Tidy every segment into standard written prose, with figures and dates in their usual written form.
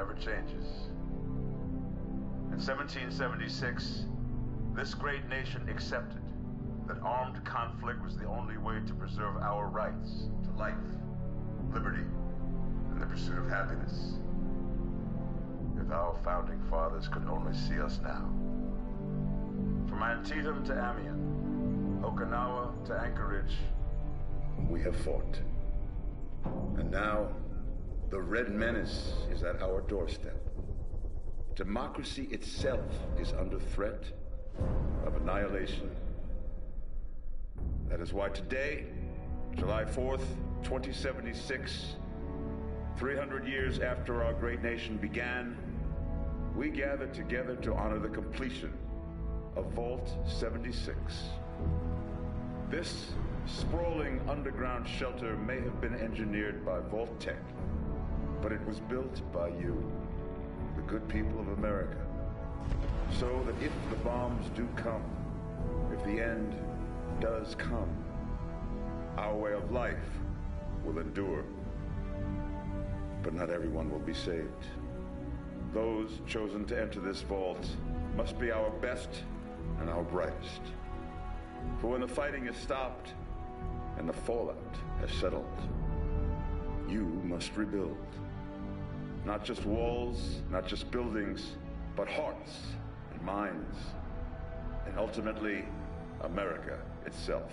never changes. In 1776, this great nation accepted that armed conflict was the only way to preserve our rights to life, liberty, and the pursuit of happiness. If our founding fathers could only see us now. From Antietam to Amiens, Okinawa to Anchorage, we have fought. And now, the Red Menace is at our doorstep. Democracy itself is under threat of annihilation. That is why today, July 4th, 2076, 300 years after our great nation began, we gather together to honor the completion of Vault 76. This sprawling underground shelter may have been engineered by Vault Tech, but it was built by you, the good people of America, so that if the bombs do come, if the end does come, our way of life will endure. But not everyone will be saved. Those chosen to enter this vault must be our best and our brightest. For when the fighting is stopped and the fallout has settled, you must rebuild. Not just walls, not just buildings, but hearts and minds, and ultimately, America itself.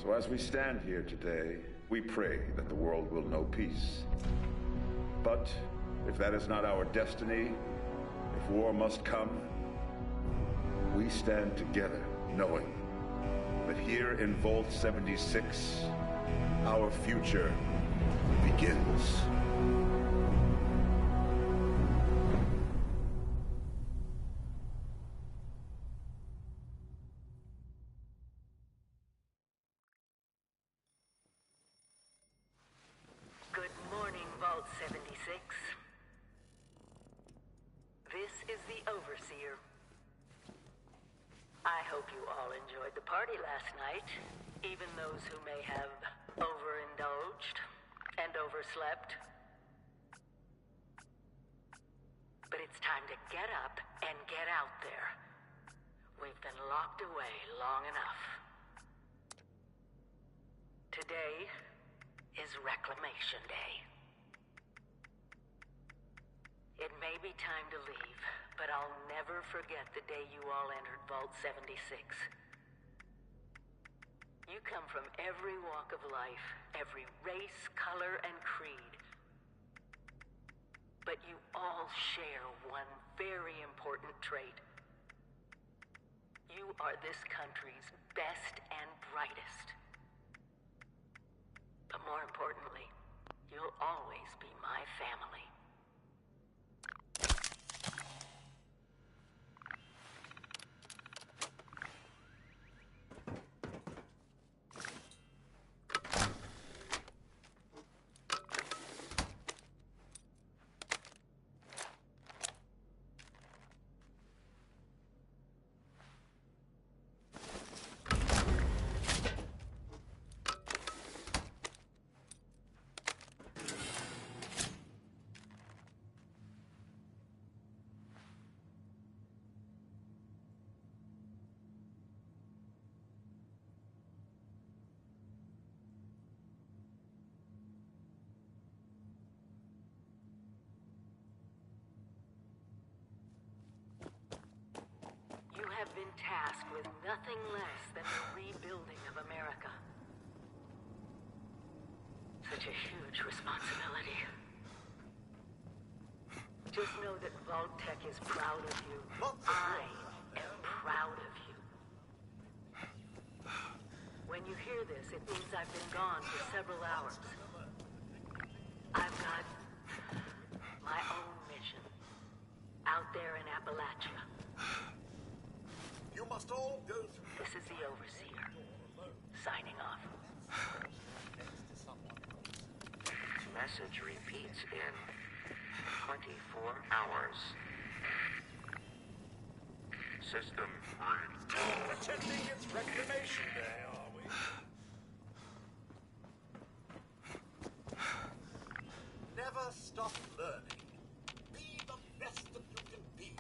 So as we stand here today, we pray that the world will know peace. But if that is not our destiny, if war must come, we stand together knowing that here in Vault 76, our future begins. Good morning, Vault 76. This is the Overseer. I hope you all enjoyed the party last night, even those who may have overindulged and overslept. But it's time to get up and get out there. We've been locked away long enough. Today is Reclamation Day. It may be time to leave, but I'll never forget the day you all entered Vault 76. You come from every walk of life, every race, color, and creed. But you all share one very important trait. You are this country's best and brightest. But more importantly, you'll always be my family. Have been tasked with nothing less than the rebuilding of America. Such a huge responsibility. Just know that Vault Tech is proud of you. I am proud of you. When you hear this, it means I've been gone for several hours. I've got my own mission out there in Appalachia. You must all go through. This is the Overseer, signing off. Message repeats in 24 hours. System Attending its Reclamation Day, are we? Never Never stop learning. Be the best that you can be.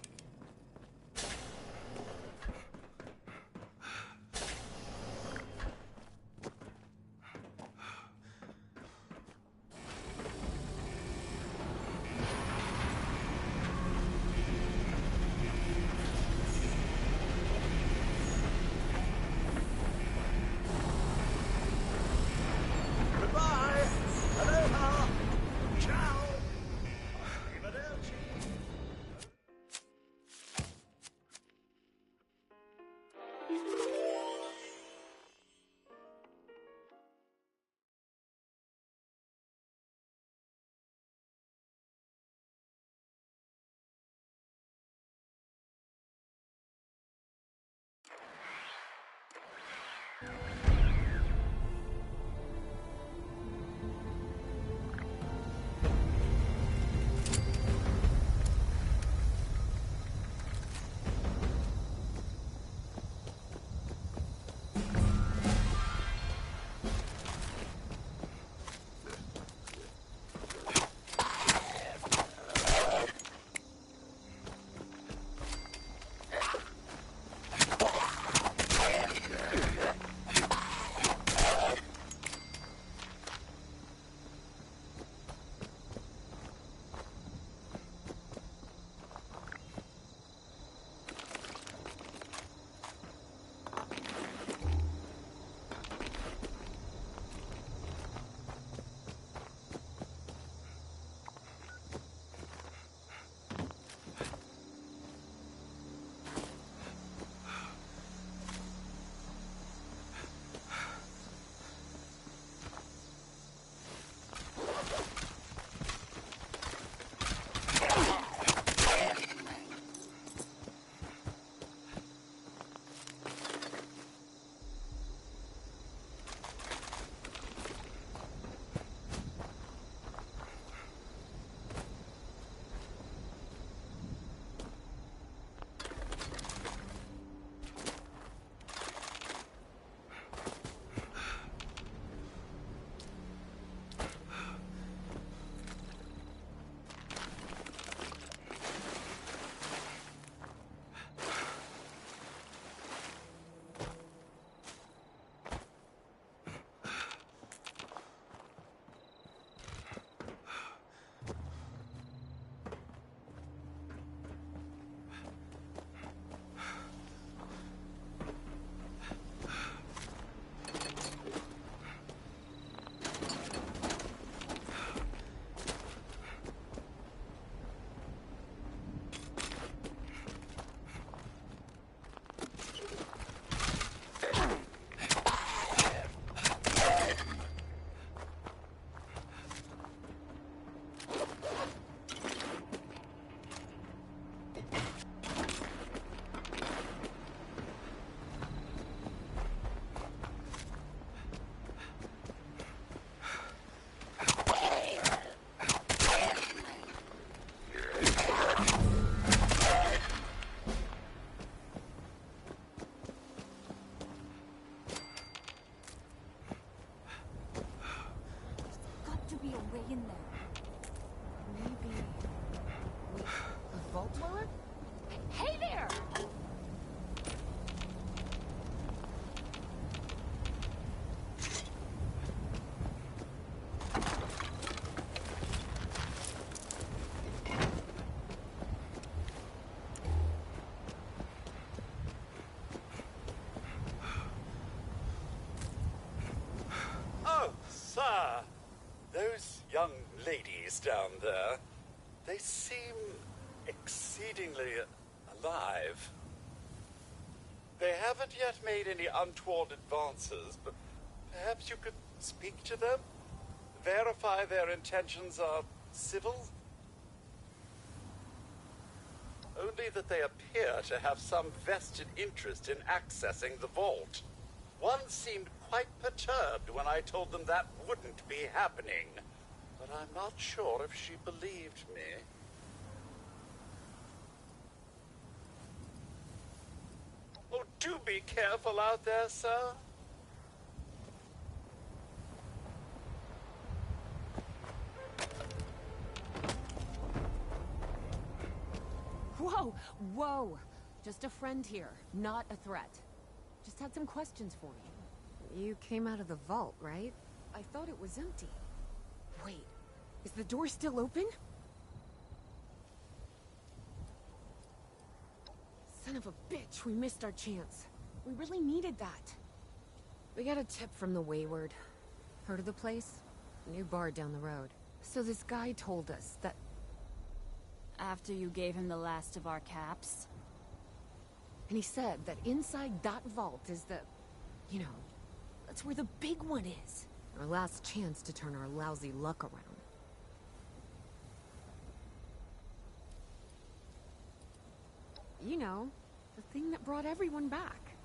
Goodbye. Aloha. Ciao. Arrivederci. in there. Maybe... Wait, a vault dweller? Hey there! Oh, sir. Those young ladies down there, they seem exceedingly alive. They haven't yet made any untoward advances, but perhaps you could speak to them? Verify their intentions are civil? Only that they appear to have some vested interest in accessing the vault. One seemed quite perturbed when I told them that wouldn't be happening, but I'm not sure if she believed me. Oh, do be careful out there, sir. Whoa! Just a friend here, not a threat. Just had some questions for you. You came out of the vault, right? I thought it was empty. Wait, is the door still open? Son of a bitch, we missed our chance. We really needed that. We got a tip from the Wayward. Heard of the place? New bar down the road. So this guy told us that... After you gave him the last of our caps? And he said that inside that vault is the... You know, that's where the big one is. Our last chance to turn our lousy luck around. You know, the thing that brought everyone back.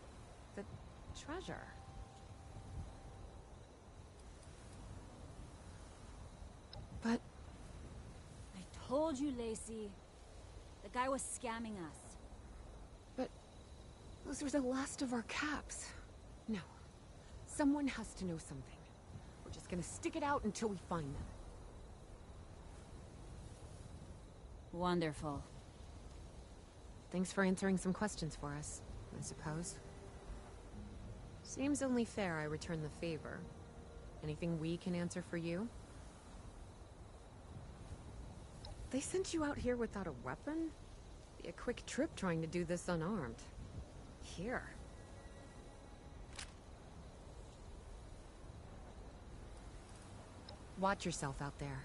The treasure. But... I told you, Lacey. The guy was scamming us. But... those were the last of our caps. No. Someone has to know something. We're just gonna stick it out until we find them. Wonderful. Thanks for answering some questions for us, I suppose. Seems only fair I return the favor. Anything we can answer for you? They sent you out here without a weapon? Be a quick trip trying to do this unarmed. Here. Watch yourself out there.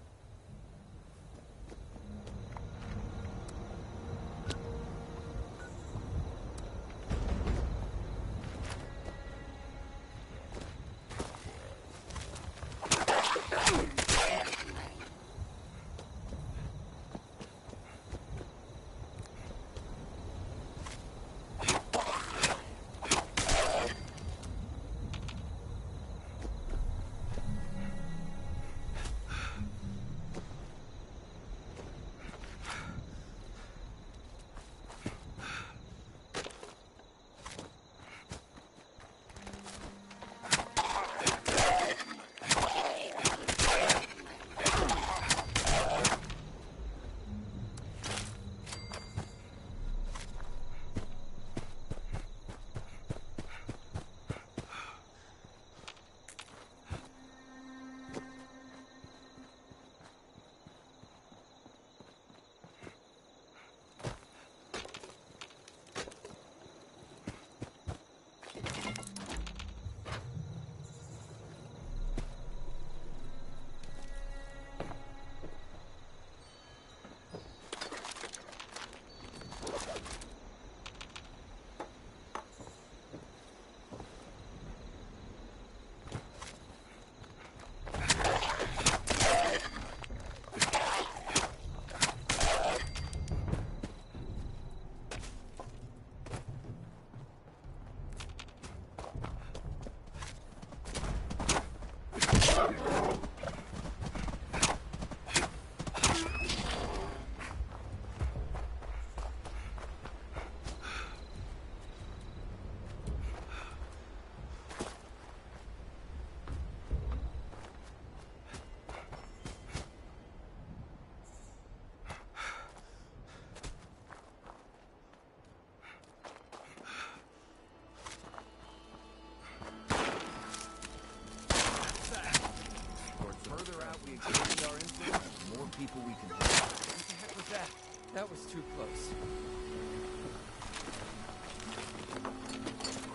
People we can help. What the heck was that? That was too close.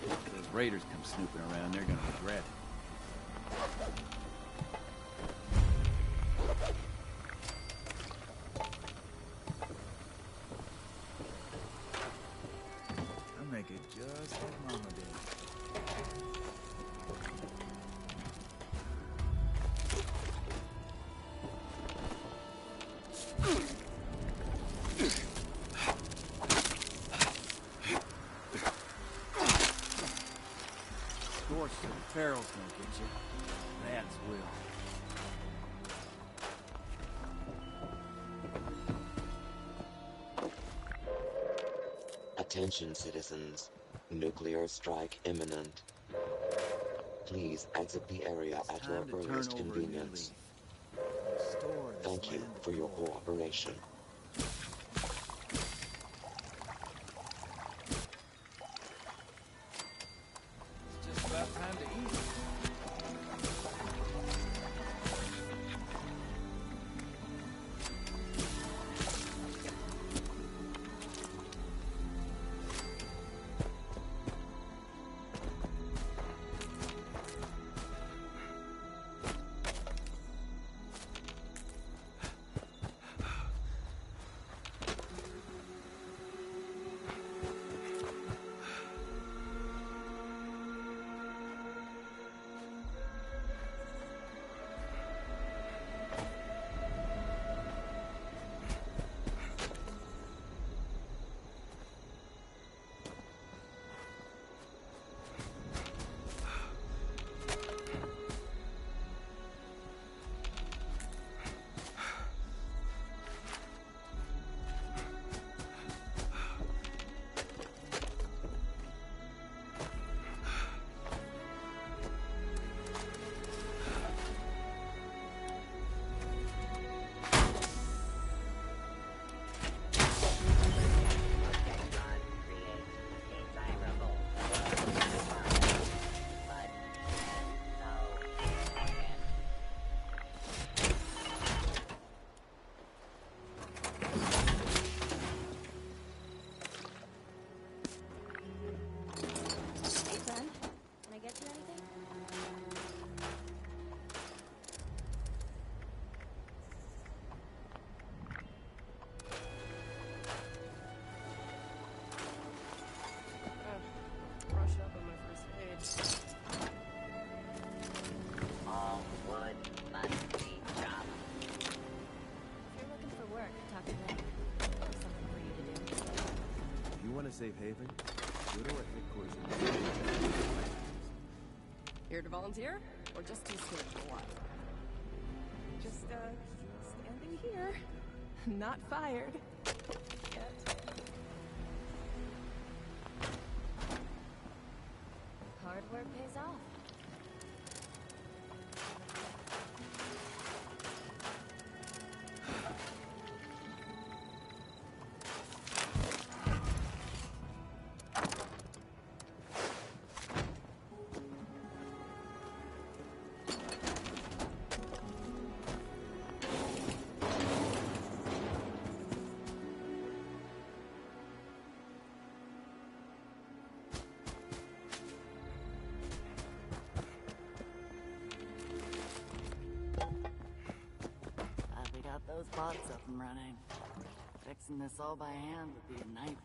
If those raiders come snooping around, they're gonna regret it. I'll make it just like Mama did. Farrell's gonna get you. That's Will. Attention, citizens. Nuclear strike imminent. Please exit the area at your earliest convenience. Thank you for your cooperation. safe haven? Widow at headquarters. Here to volunteer? Or just to stay for a while? Just, standing here. Not fired. Yet. Hard work pays off. Those bots up and running. Fixing this all by hand would be a nightmare.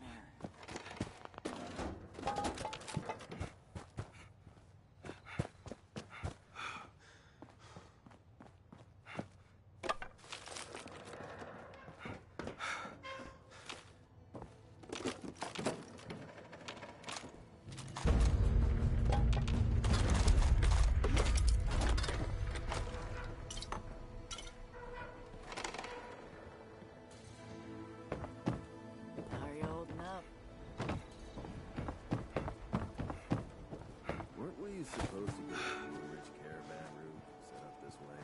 Supposed to get a Blue Ridge caravan route set up this way.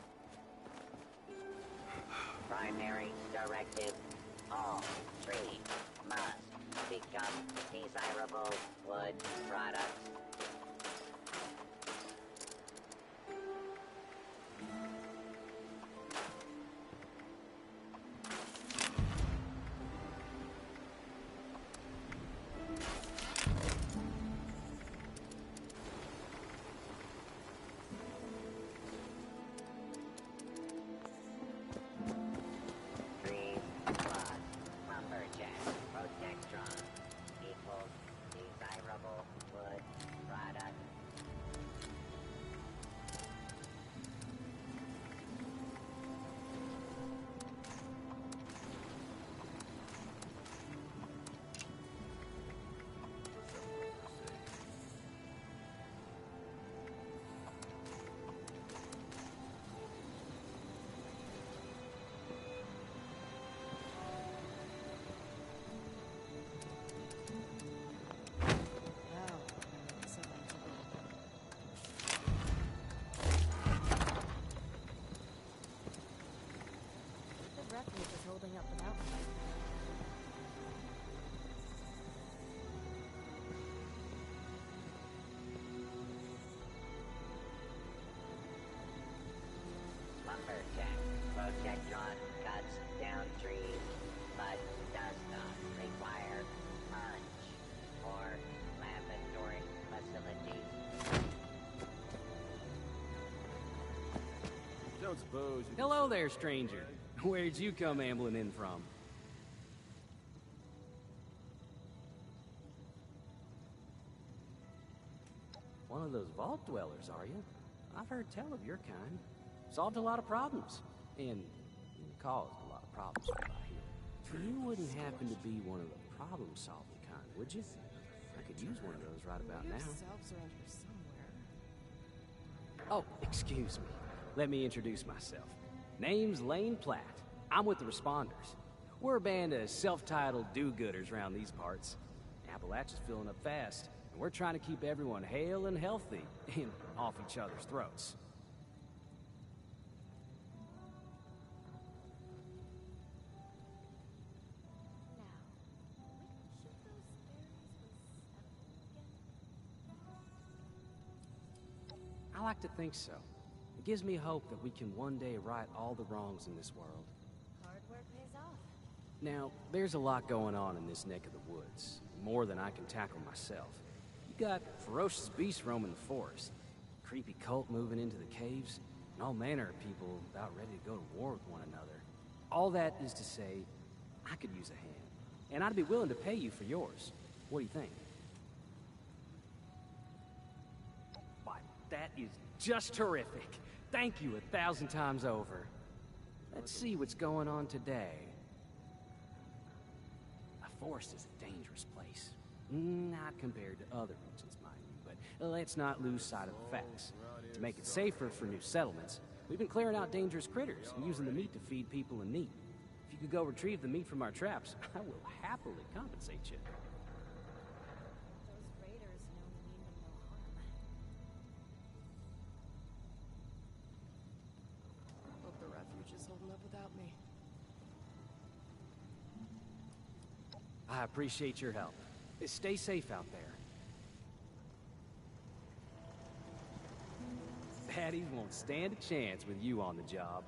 Primary directive. All trees must become desirable wood products. Refuge is holding up the mountain. Lumberjack. Protectron cuts down trees, but does not require punch or laboratory facilities. Don't suppose you... Hello there, stranger. Where'd you come ambling in from? One of those vault dwellers, are you? I've heard tell of your kind. Solved a lot of problems. And caused a lot of problems around here. You wouldn't happen to be one of the problem-solving kind, would you? I could use one of those right about now. Oh, excuse me. Let me introduce myself. Name's Lane Platt. I'm with the Responders. We're a band of self-titled do-gooders around these parts. Appalachia's filling up fast, and we're trying to keep everyone hale and healthy and off each other's throats. I like to think so. It gives me hope that we can one day right all the wrongs in this world. Hard work pays off. Now, there's a lot going on in this neck of the woods. More than I can tackle myself. You got ferocious beasts roaming the forest, creepy cult moving into the caves, and all manner of people about ready to go to war with one another. All that is to say, I could use a hand. And I'd be willing to pay you for yours. What do you think? Why, that is just terrific. Thank you 1,000 times over. Let's see what's going on today. A forest is a dangerous place. Not compared to other regions, mind you, but let's not lose sight of the facts. To make it safer for new settlements, we've been clearing out dangerous critters and using the meat to feed people in need. If you could go retrieve the meat from our traps, I will happily compensate you. Those raiders know we mean them no harm. Hope the refuge is holding up without me. I appreciate your help. Stay safe out there. Baddies won't stand a chance with you on the job.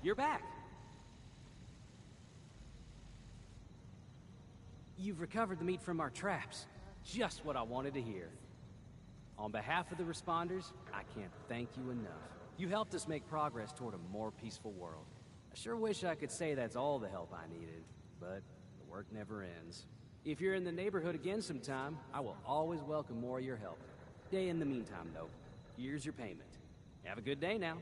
you're back. You've recovered the meat from our traps. Just what I wanted to hear. On behalf of the responders, I can't thank you enough. You helped us make progress toward a more peaceful world. I sure wish I could say that's all the help I needed, but the work never ends. If you're in the neighborhood again sometime, I will always welcome more of your help. In the meantime, though, here's your payment. Have a good day now.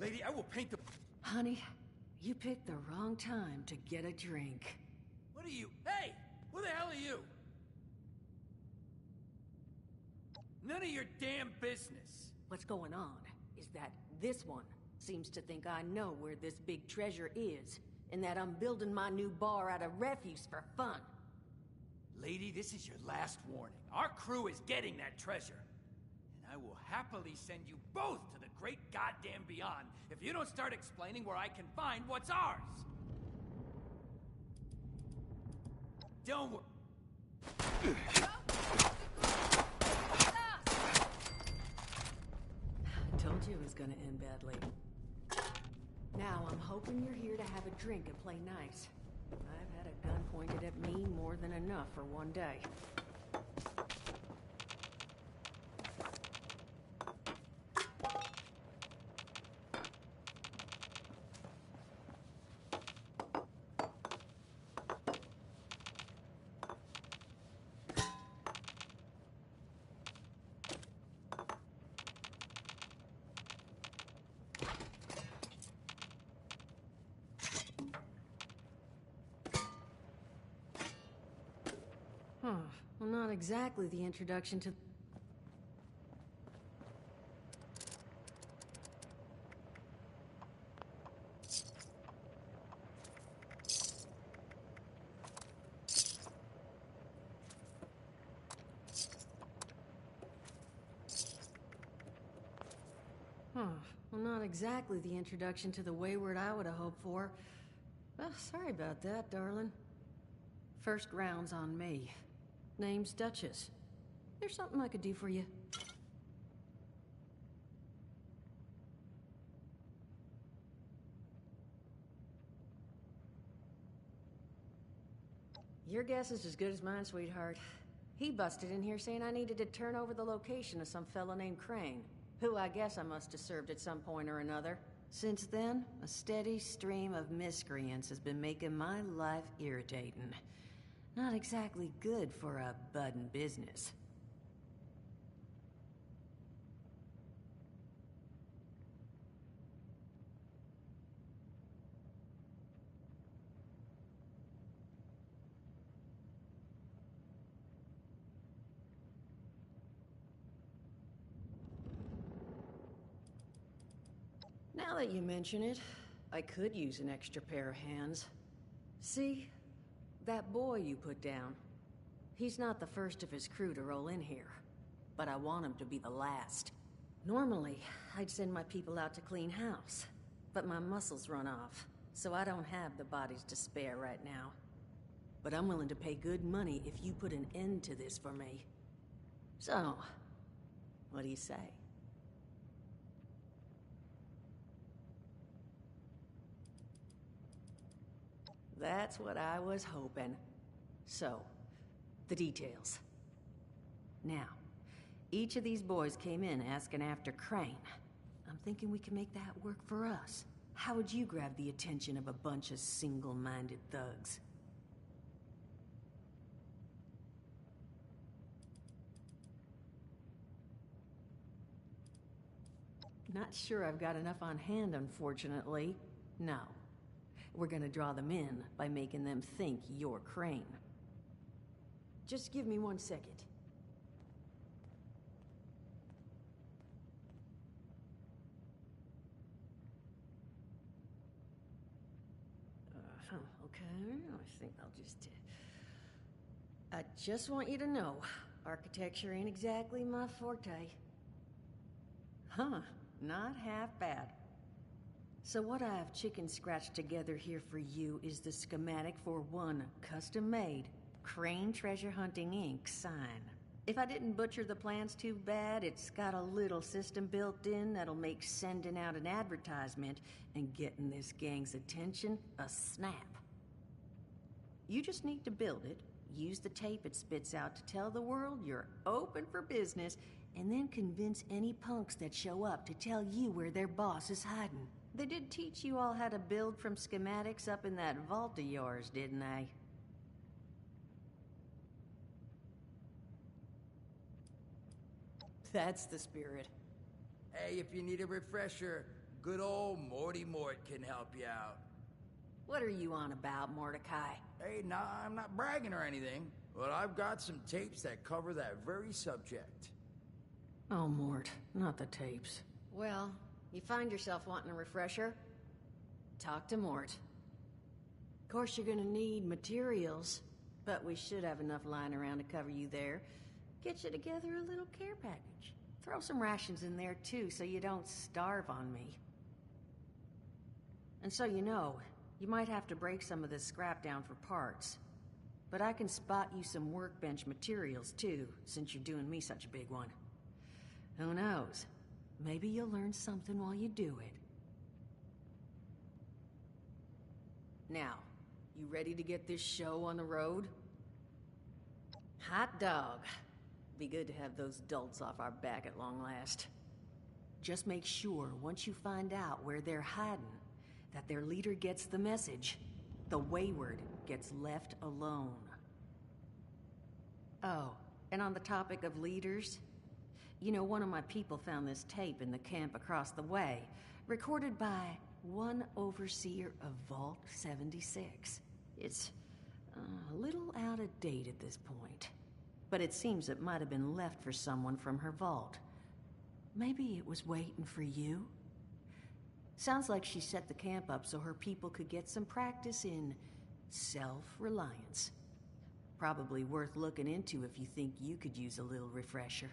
Lady, I will paint the... Honey, you picked the wrong time to get a drink. What are you... Hey! Who the hell are you? None of your damn business. What's going on is that this one seems to think I know where this big treasure is, and that I'm building my new bar out of refuse for fun. Lady, this is your last warning. Our crew is getting that treasure. And I will happily send you both to the great goddamn beyond if you don't start explaining where I can find what's ours. Don't worry. Told you it was gonna end badly. Now I'm hoping you're here to have a drink and play nice. I've had a gun pointed at me more than enough for one day. Well, not exactly the introduction to... Well, not exactly the introduction to the wayward I would have hoped for. Well, sorry about that, darling. First round's on me. Name's Duchess. There's something I could do for you. Your guess is as good as mine, sweetheart. He busted in here saying I needed to turn over the location of some fella named Crane, who I guess I must have served at some point or another. Since then, a steady stream of miscreants has been making my life irritating. Not exactly good for a budding business. Now that you mention it, I could use an extra pair of hands. See? That boy you put down, he's not the first of his crew to roll in here, but I want him to be the last. Normally, I'd send my people out to clean house, but my muscles run off, so I don't have the bodies to spare right now. But I'm willing to pay good money if you put an end to this for me. So, what do you say? That's what I was hoping. So, the details. Now, Each of these boys came in asking after Crane. I'm thinking we can make that work for us. How would you grab the attention of a bunch of single-minded thugs? Not sure I've got enough on hand, unfortunately. No. We're gonna draw them in by making them think you're Crane. Just give me 1 second. Okay, I think I'll just... I just want you to know, architecture ain't exactly my forte. Huh, not half bad. So what I've chicken scratched together here for you is the schematic for one custom-made Crane Treasure Hunting Inc. sign. If I didn't butcher the plans too bad, it's got a little system built in that'll make sending out an advertisement and getting this gang's attention a snap. You just need to build it, use the tape it spits out to tell the world you're open for business, and then convince any punks that show up to tell you where their boss is hiding. They did teach you all how to build from schematics up in that vault of yours, didn't they? That's the spirit. Hey, if you need a refresher, good old Morty Mort can help you out. What are you on about, Mordecai? Hey, nah, I'm not bragging or anything, but I've got some tapes that cover that very subject. Oh, Mort, not the tapes. Well, you find yourself wanting a refresher? Talk to Mort. Of course, you're gonna need materials, but we should have enough lying around to cover you there. Get you together a little care package. Throw some rations in there, too, so you don't starve on me. And so you know, you might have to break some of this scrap down for parts. But I can spot you some workbench materials, too, since you're doing me such a big one. Who knows? Maybe you'll learn something while you do it. Now, you ready to get this show on the road? Hot dog. Be good to have those dolts off our back at long last. Just make sure, once you find out where they're hiding, that their leader gets the message. The wayward gets left alone. Oh, and on the topic of leaders, you know, one of my people found this tape in the camp across the way, recorded by one overseer of Vault 76. It's a little out of date at this point, but it seems it might have been left for someone from her vault. Maybe it was waiting for you? Sounds like she set the camp up so her people could get some practice in self-reliance. Probably worth looking into if you think you could use a little refresher.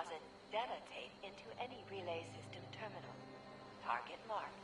deposit data tape into any relay system terminal. Target marked.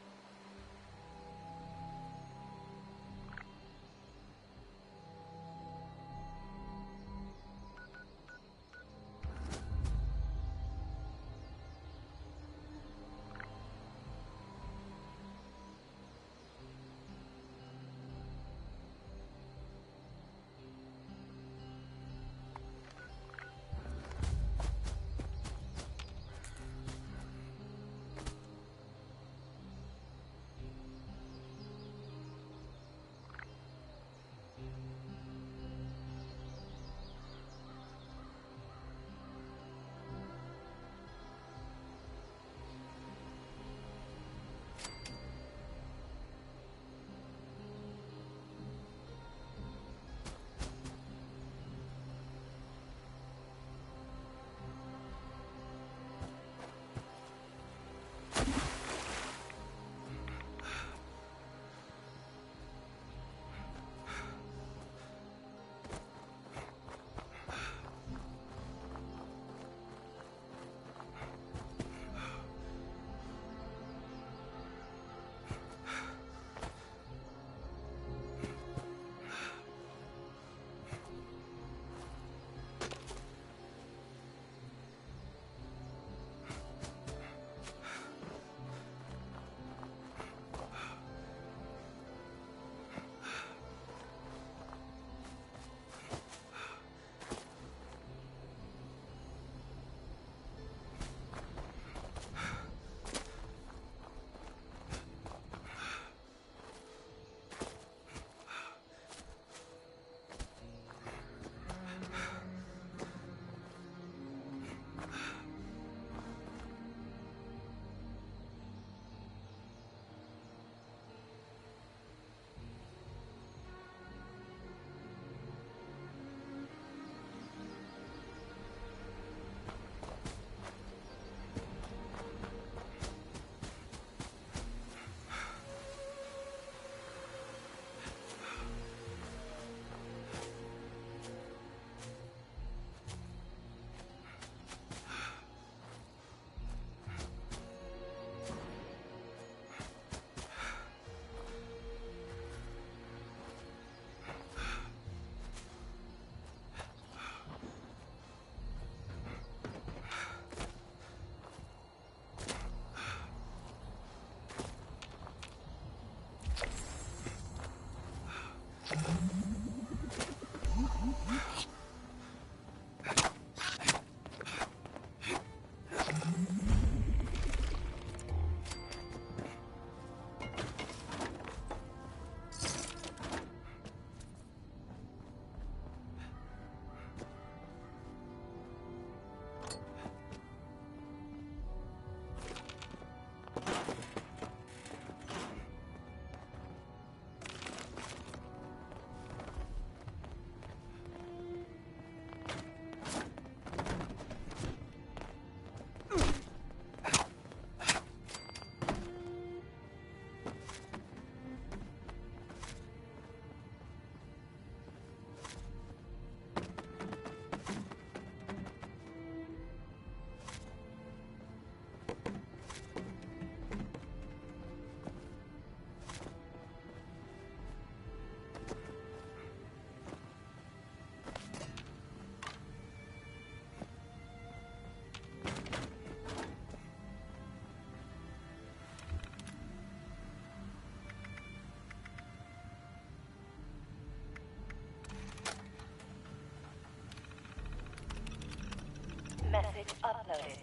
Message uploaded.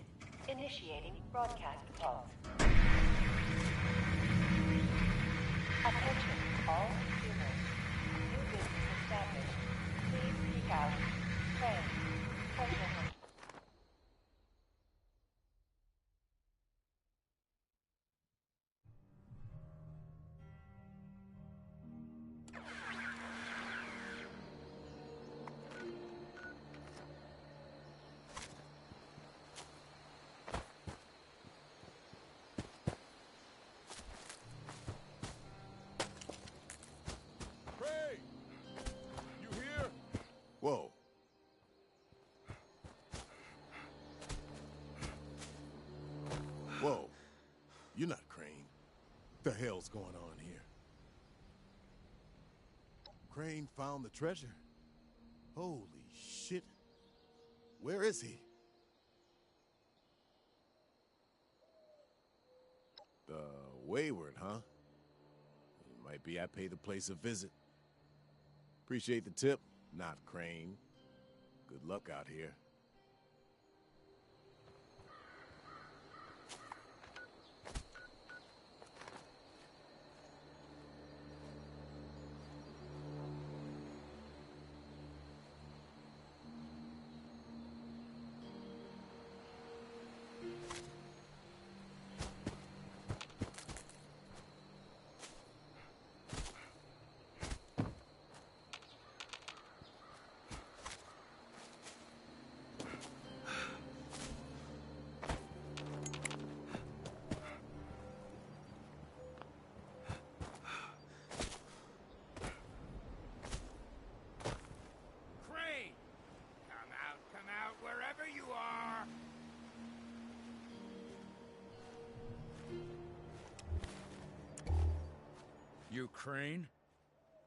Initiating broadcast pause. Attention all consumers. New business established. Please seek out friends, treasure. Whoa. The hell's going on here? Crane found the treasure. Holy shit. Where is he? The Wayward, huh? It might be I pay the place a visit. Appreciate the tip, not Crane. Good luck out here. You Crane?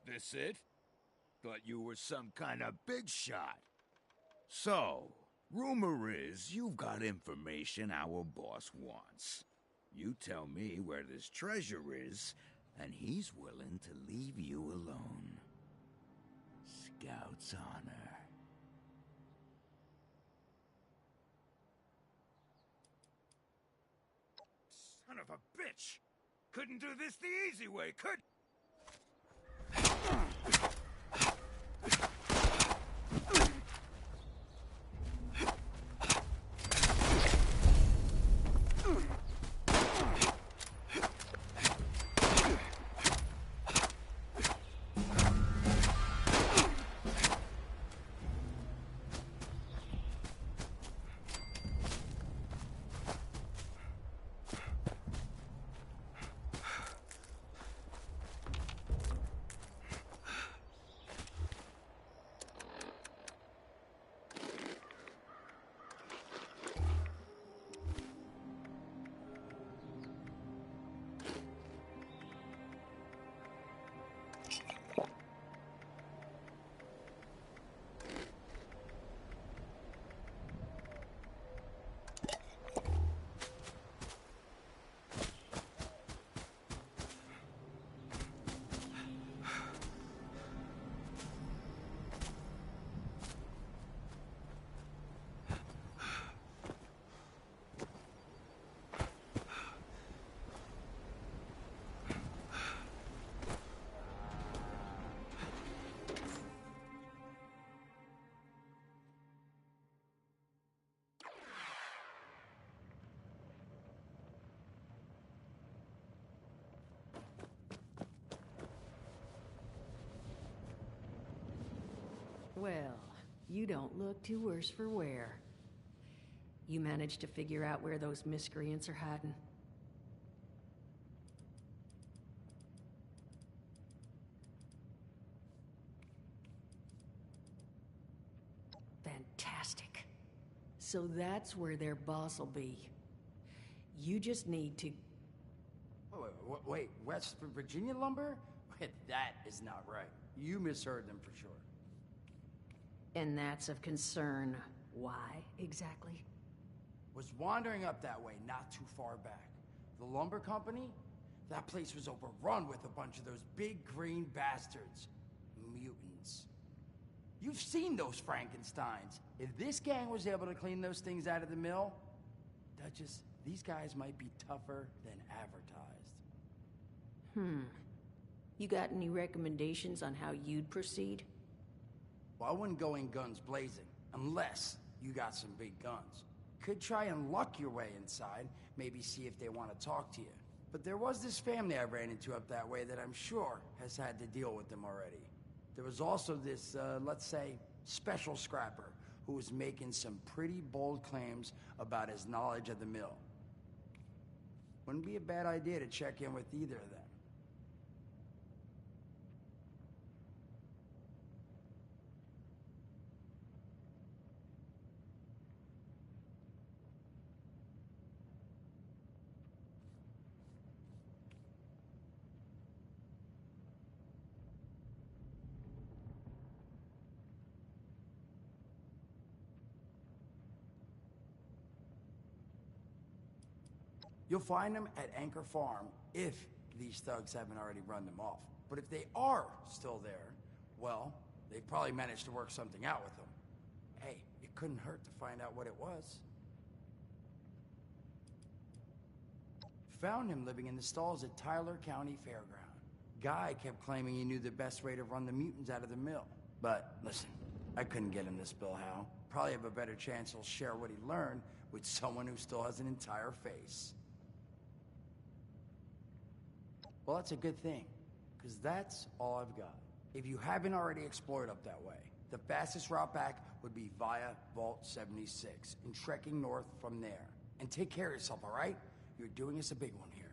This it? Thought you were some kind of big shot. So, rumor is you've got information our boss wants. You tell me where this treasure is, and he's willing to leave you alone. Scout's honor. Son of a bitch! Couldn't do this the easy way, could... Well, you don't look too worse for wear. You managed to figure out where those miscreants are hiding? Fantastic. So that's where their boss will be. You just need to... Oh, wait, West Virginia lumber? That is not right. You misheard them for sure. And that's of concern. Why, exactly? Was wandering up that way not too far back. The lumber company? That place was overrun with a bunch of those big green bastards. Mutants. You've seen those Frankensteins. If this gang was able to clean those things out of the mill, Duchess, these guys might be tougher than advertised. You got any recommendations on how you'd proceed? Well, I wouldn't go in guns blazing, unless you got some big guns. Could try and luck your way inside, maybe see if they want to talk to you. But there was this family I ran into up that way that I'm sure has had to deal with them already. There was also this, let's say, special scrapper who was making some pretty bold claims about his knowledge of the mill. Wouldn't be a bad idea to check in with either of them. You'll find them at Anchor Farm if these thugs haven't already run them off. But if they are still there, well, they probably managed to work something out with them. Hey, it couldn't hurt to find out what it was. Found him living in the stalls at Tyler County Fairground. Guy kept claiming he knew the best way to run the mutants out of the mill. But listen, I couldn't get him this bill, Hal. Probably have a better chance he'll share what he learned with someone who still has an entire face. Well, that's a good thing, because that's all I've got. If you haven't already explored up that way, the fastest route back would be via Vault 76 and trekking north from there. And take care of yourself, all right? You're doing us a big one here.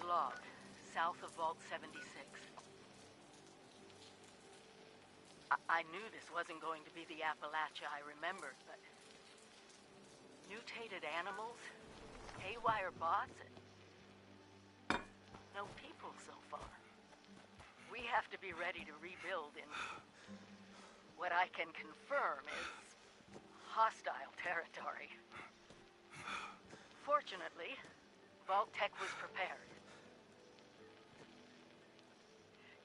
Log, south of Vault 76. I knew this wasn't going to be the Appalachia I remembered, but mutated animals, haywire bots, and no people so far. We have to be ready to rebuild in what I can confirm is hostile territory. Fortunately, Vault Tech was prepared.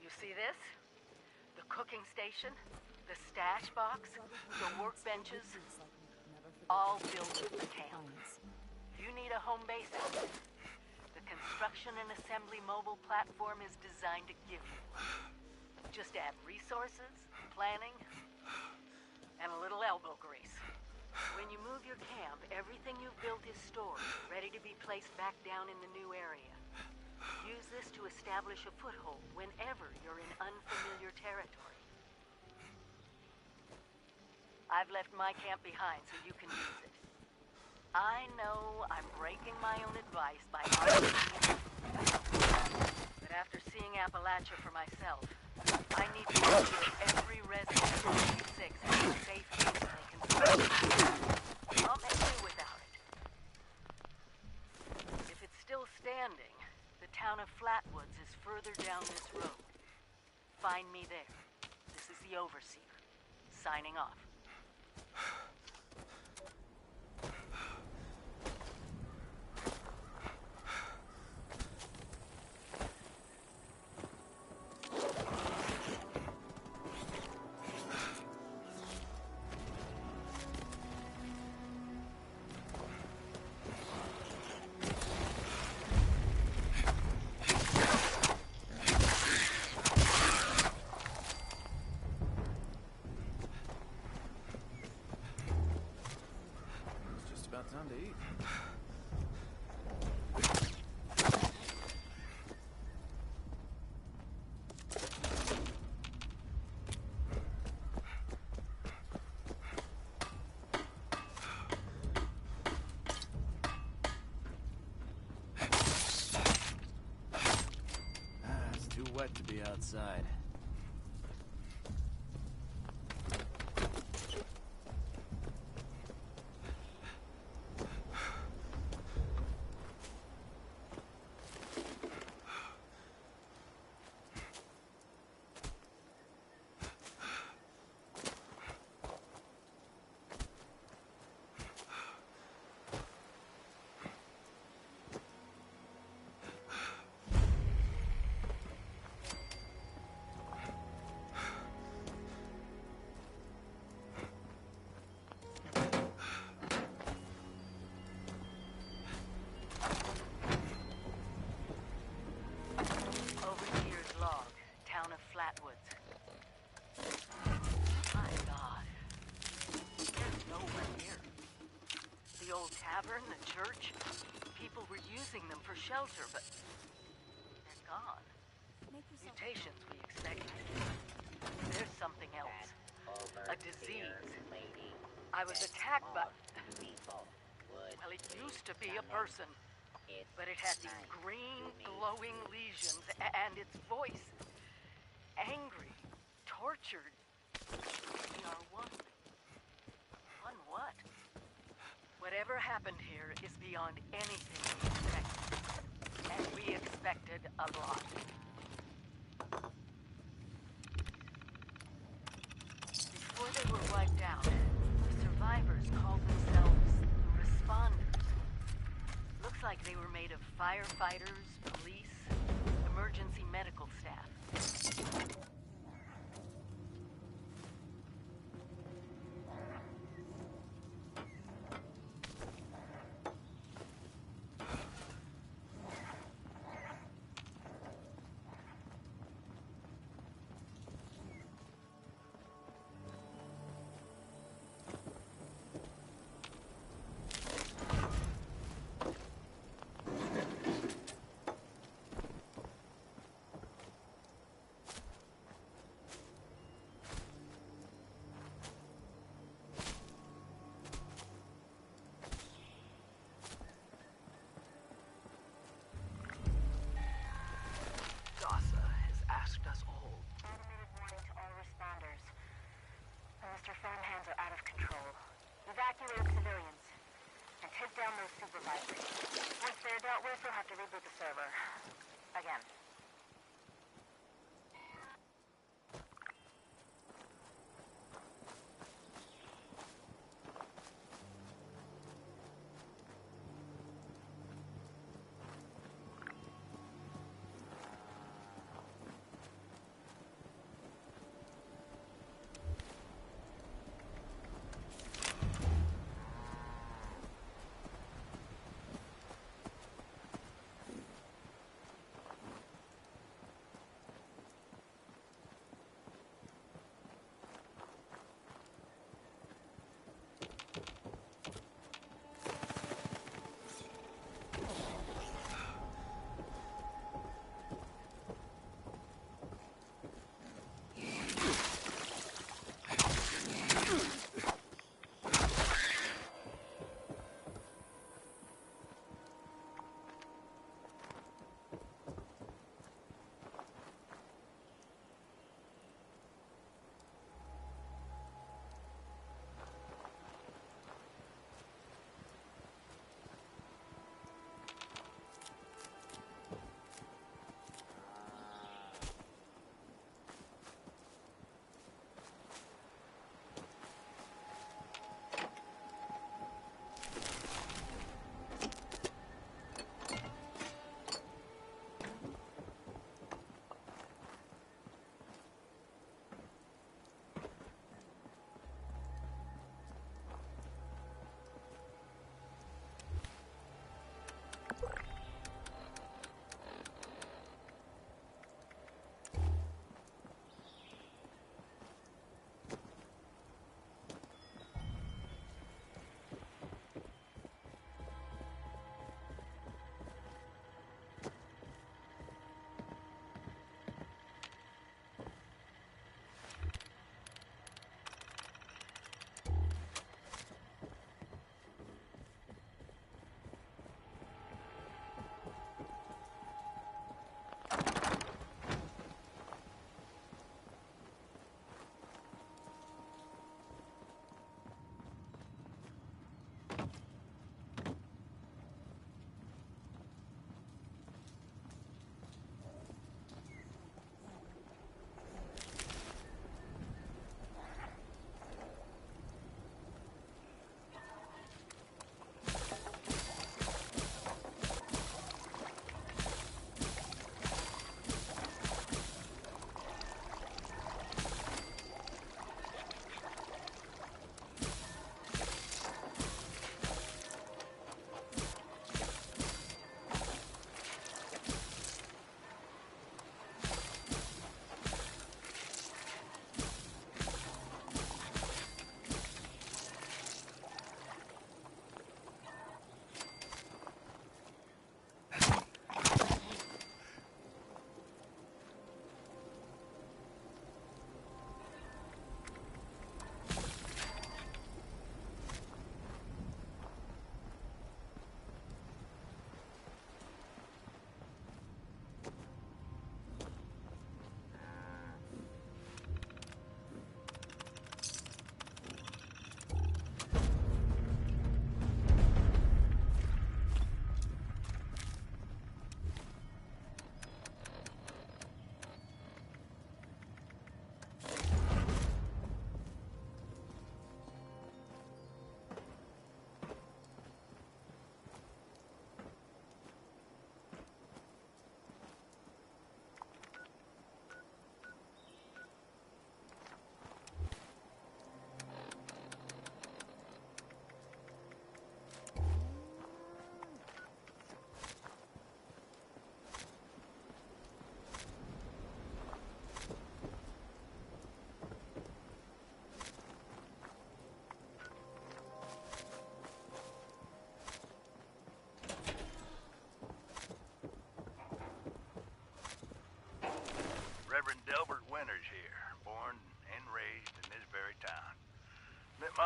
You see this? The cooking station, the stash box, the workbenches, all built with the camp. You need a home base. The construction and assembly mobile platform is designed to give you one. Just add resources, planning, and a little elbow grease. When you move your camp, everything you've built is stored, ready to be placed back down in the new area. Use this to establish a foothold whenever you're in unfamiliar territory. I've left my camp behind so you can use it. I know I'm breaking my own advice by arguing, but after seeing Appalachia for myself, I need to ensure every resident of 86 has a safe place they can survive. I'll make do without it. If it's still standing, the town of Flatwoods is further down this road. Find me there. This is the Overseer, signing off. Time to eat. It's too wet to be outside. church. People were using them for shelter, but they're gone. Mutations, we expected. There's something else. A disease. I was attacked by... Well, it used to be a person. But it had these green, glowing lesions, and its voice. Angry. Tortured. We are one. One what? Whatever happened here is beyond anything we expected. And we expected a lot. Before they were wiped out, the survivors called themselves the Responders. Looks like they were made of firefighters, police, emergency medical staff. Evacuate civilians and take down those supervisors. Once they're dealt with, we'll have to reboot the server. Again.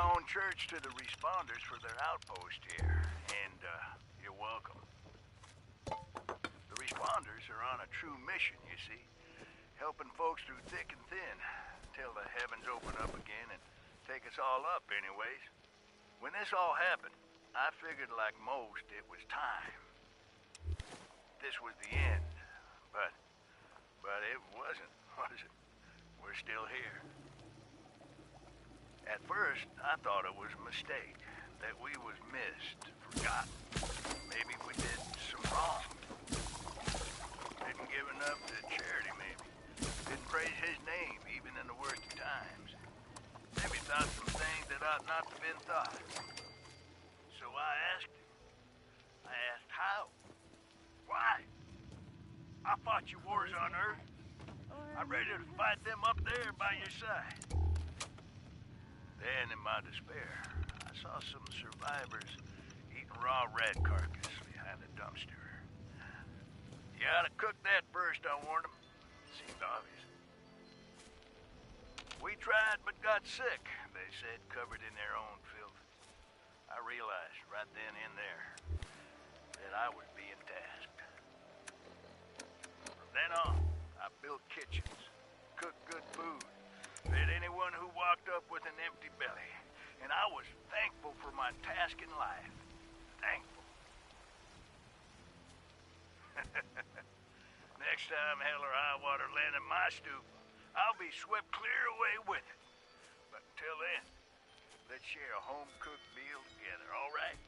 my own church to the responders for their outpost here, and you're welcome. The responders are on a true mission, you see, helping folks through thick and thin, till the heavens open up again and take us all up anyways. When this all happened, I figured like most it was time. This was the end, but it wasn't, was it? We're still here. At first, I thought it was a mistake, that we was missed, forgotten. Maybe we did some wrong. Didn't give enough to charity, maybe. Didn't praise his name, even in the worst of times. Maybe thought some things that ought not to have been thought. So I asked him. I asked how. Why? I fought your wars on Earth. I'm ready to fight them up there by your side. Then, in my despair, I saw some survivors eating raw rat carcass behind a dumpster. You ought to cook that first, I warned them. Seemed obvious. We tried but got sick, they said, covered in their own filth. I realized right then and there that I was being tasked. From then on, I built kitchens, cooked good food, fed anyone who walked up with an empty belly. And I was thankful for my task in life. Thankful. Next time hell or high water land in my stoop, I'll be swept clear away with it. But until then, let's share a home-cooked meal together, all right?